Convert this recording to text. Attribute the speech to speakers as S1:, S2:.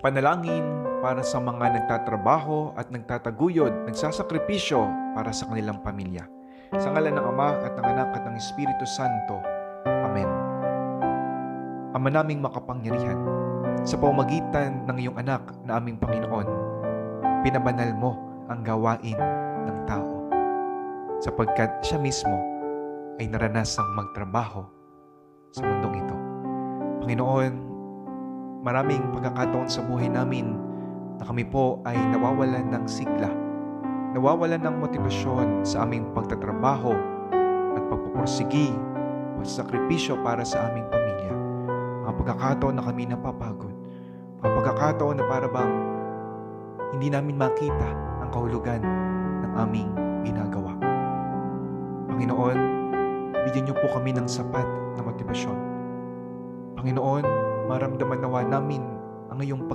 S1: Panalangin para sa mga nagtatrabaho at nagtataguyod, nagsasakripisyo para sa kanilang pamilya. Sa ngalan ng Ama at ng Anak at ng Espiritu Santo. Amen. Ama naming makapangyarihan, sa pamamagitan ng iyong anak na aming Panginoon, pinabanal mo ang gawain ng tao, sapagkat siya mismo ay naranasang magtrabaho sa mundong ito. Panginoon, maraming pagkakataon sa buhay namin na kami po ay nawawalan ng sigla, nawawalan ng motibasyon sa aming pagtatrabaho at pagpupursigi, pagsakripisyo para sa aming pamilya. Mga pagkakataon na kami napapagod, mga pagkakataon na para bang hindi namin makita ang kahulugan ng aming ginagawa. Panginoon, bigyan niyo po kami ng sapat na motibasyon. Panginoon, maramdaman nawa namin ang iyong